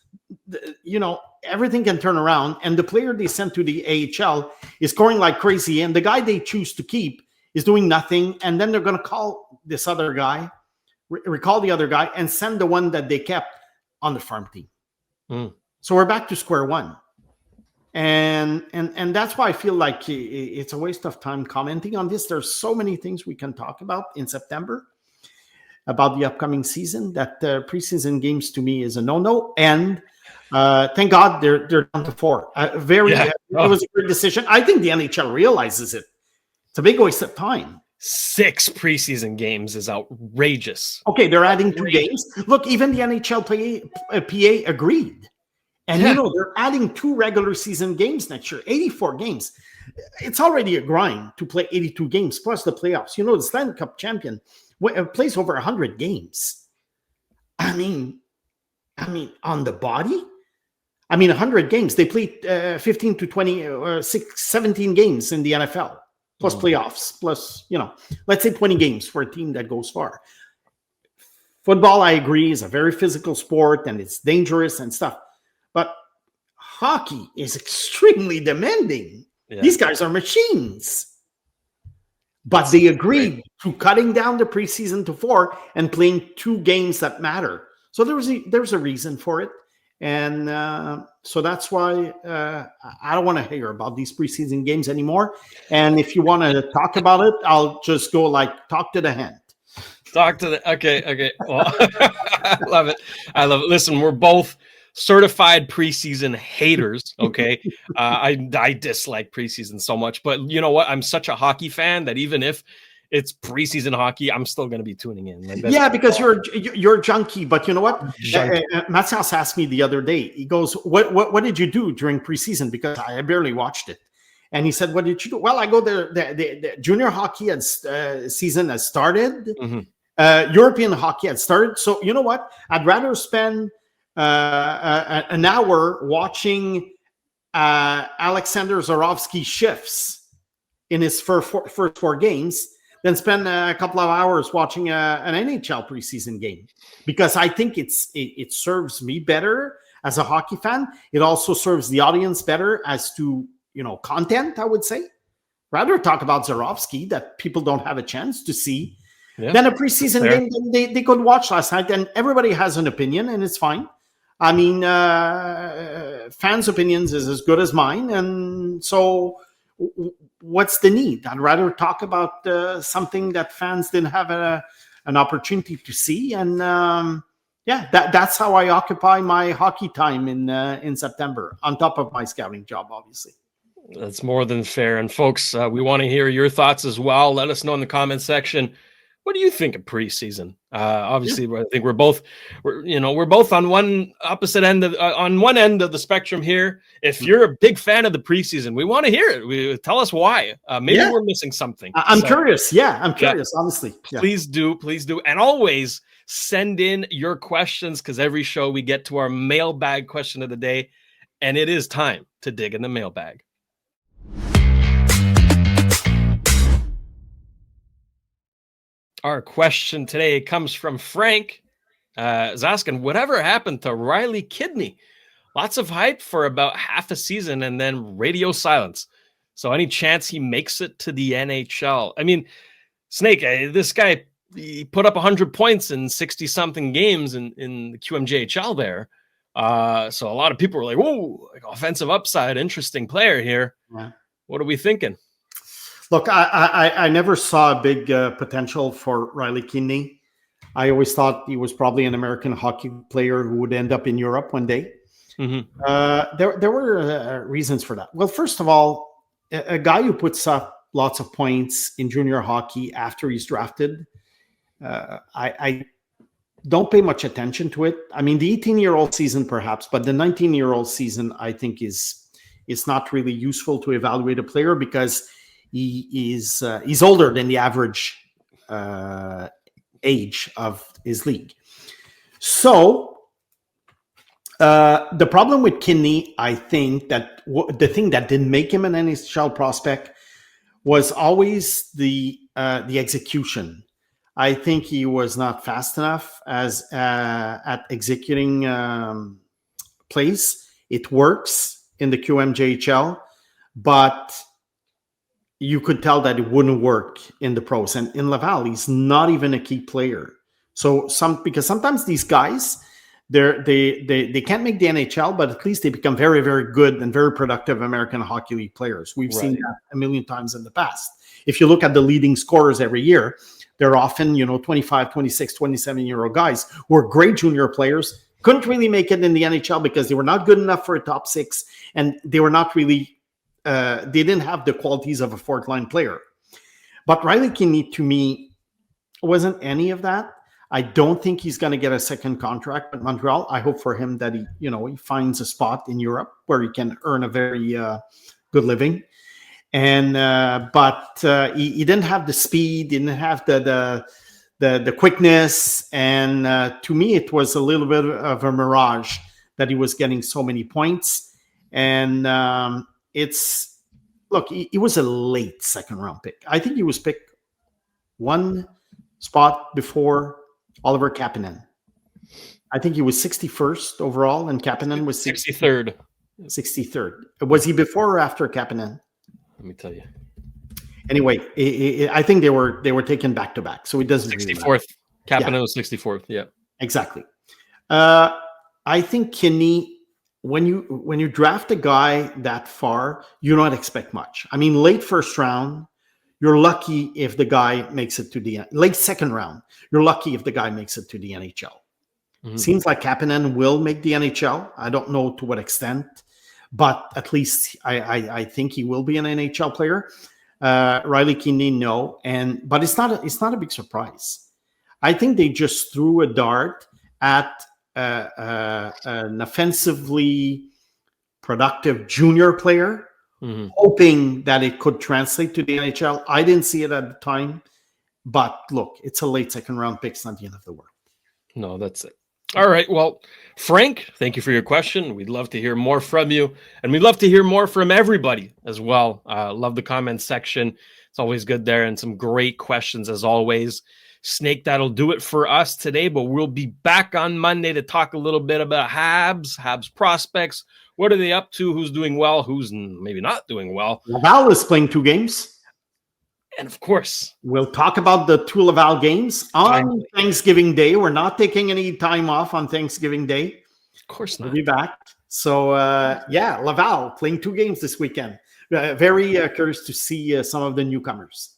you know, everything can turn around, and the player they sent to the AHL is scoring like crazy, and the guy they choose to keep is doing nothing, and then they're going to call this other guy, recall the other guy, and send the one that they kept on the farm team. So we're back to square one. And that's why I feel like it's a waste of time commenting on this. There's so many things we can talk about in September about the upcoming season that preseason games to me is a no-no. And thank God they're down to 4. It was a great decision. I think the NHL realizes it. It's a big waste of time. 6 preseason games is outrageous. Okay, they're adding 2 games. Look, even the NHL PA agreed. And, you know, they're adding 2 regular season games next year, 84 games. It's already a grind to play 82 games plus the playoffs. You know, the Stanley Cup champion plays over 100 games. I mean, on the body? 100 games. They played 15 to 20, 17 games in the NFL, plus playoffs, plus, you know, let's say 20 games for a team that goes far. Football, I agree, is a very physical sport, and it's dangerous and stuff. But hockey is extremely demanding. Yeah. These guys are machines. But they agreed to cutting down the preseason to 4 and playing 2 games that matter. So there's a reason for it. And so that's why I don't want to hear about these preseason games anymore. And if you want to talk about it, I'll just go talk to the hand. Okay. Well, I love it. Listen, we're both certified preseason haters. Okay. I dislike preseason so much, but you know what? I'm such a hockey fan that even if it's preseason hockey, I'm still going to be tuning in. Because you're a junkie. But you know what? Mathias asked me the other day. He goes, "What did you do during preseason?" Because I barely watched it. And he said, "What did you do?" Well, I go there. The junior hockey season has started. Mm-hmm. European hockey had started. So you know what? I'd rather spend an hour watching Alexander Zorovsky shifts in his first 4 games than spend a couple of hours watching an NHL preseason game, because I think it serves me better as a hockey fan. It also serves the audience better as to, you know, content, I would say. Rather talk about Zorovsky that people don't have a chance to see than a preseason game they could watch last night. And everybody has an opinion, and it's fine. I mean, fans' opinions is as good as mine. And so what's the need? I'd rather talk about something that fans didn't have an opportunity to see. And that's how I occupy my hockey time in September, on top of my scouting job, obviously. That's more than fair. And folks, we want to hear your thoughts as well. Let us know in the comment section. what do you think of preseason? Obviously, I think we're both on one opposite end on one end of the spectrum here. If you're a big fan of the preseason, we want to hear it. Tell us why. Maybe we're missing something. I'm curious. Yeah, I'm curious. Honestly, please do, and always send in your questions, because every show we get to our mailbag question of the day, and it is time to dig in the mailbag. Our question today comes from Frank. Is asking, whatever happened to Riley Kidney? Lots of hype for about half a season and then radio silence. So any chance he makes it to the NHL? I mean, Snake, this guy, he put up 100 points in 60-something games in the QMJHL there. So a lot of people were like, whoa, like offensive upside, interesting player here. Yeah. What are we thinking? Look, I never saw a big potential for Riley Kidney. I always thought he was probably an American hockey player who would end up in Europe one day. Mm-hmm. There were reasons for that. Well, first of all, a guy who puts up lots of points in junior hockey after he's drafted, I don't pay much attention to it. I mean, the 18-year-old season perhaps, but the 19-year-old season I think is not really useful to evaluate a player, because he's older than the average age of his league. So the problem with Kidney, I think that the thing that didn't make him an NHL prospect was always the execution. I think he was not fast enough at executing plays. It works in the QMJHL, but you could tell that it wouldn't work in the pros. And in Laval, he's not even a key player. So because sometimes these guys, they can't make the NHL, but at least they become very, very good and very productive American Hockey League players. We've seen that a million times in the past. If you look at the leading scorers every year, they're often, 25, 26, 27-year-old guys who are great junior players, couldn't really make it in the NHL because they were not good enough for a top six, and they were not really they didn't have the qualities of a fourth-line player. But Riley Kidney, to me, wasn't any of that. I don't think he's going to get a second contract at Montreal. I hope for him that he finds a spot in Europe where he can earn a very good living. And but he didn't have the speed, didn't have the quickness, and to me, it was a little bit of a mirage that he was getting so many points. And he was a late second-round pick. I think he was picked one spot before Oliver Kapanen. I think he was 61st overall, and Kapanen was 63rd. 63rd. Was he before or after Kapanen? Let me tell you. Anyway, I think they were taken back to back, so it doesn't 64th. Really Kapanen was 64th. Yeah, exactly. I think Kidney, when you draft a guy that far, you don't expect much. I mean, late first round, you're lucky if the guy makes it to the late second round. You're lucky if the guy makes it to the NHL. Mm-hmm. Seems like Kapanen will make the NHL. I don't know to what extent, but at least I think he will be an NHL player. Riley Kidney, no, but it's not a big surprise. I think they just threw a dart at an offensively productive junior player, hoping that it could translate to the NHL. I didn't see it at the time, but look, it's a late second round pick. It's not the end of the world. No, that's it. All right. Well, Frank, thank you for your question. We'd love to hear more from you, and we'd love to hear more from everybody as well. Love the comment section. It's always good there, and some great questions as always. Snake, that'll do it for us today, but we'll be back on Monday to talk a little bit about Habs prospects. What are they up to? Who's doing well? Who's maybe not doing well? Laval is playing 2 games. And of course, we'll talk about the 2 Laval games on Thanksgiving Day. We're not taking any time off on Thanksgiving Day. Of course not. We'll be back. So, Laval playing 2 games this weekend. Very curious to see some of the newcomers.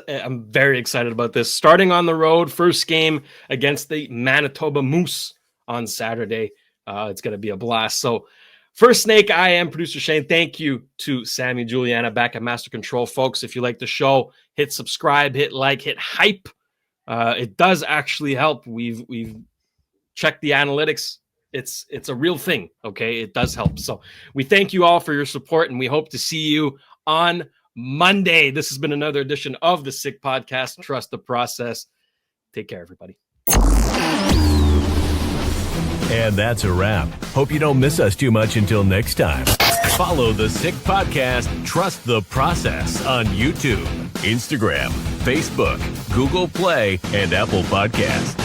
I'm very excited about this. Starting on the road, first game against the Manitoba Moose on Saturday. It's going to be a blast. So, first, Snake, I am producer Shayne. Thank you to Sammy Juliana back at Master Control. Folks, if you like the show, hit subscribe, hit like, hit hype It does actually help. We've checked the analytics. It's a real thing. Okay, it does help. So we thank you all for your support, and we hope to see you on Monday. This has been another edition of the Sick Podcast. Trust the process. Take care, everybody. And that's a wrap. Hope you don't miss us too much until next time. Follow the Sick Podcast, Trust the Process on YouTube, Instagram, Facebook, Google Play, and Apple Podcasts.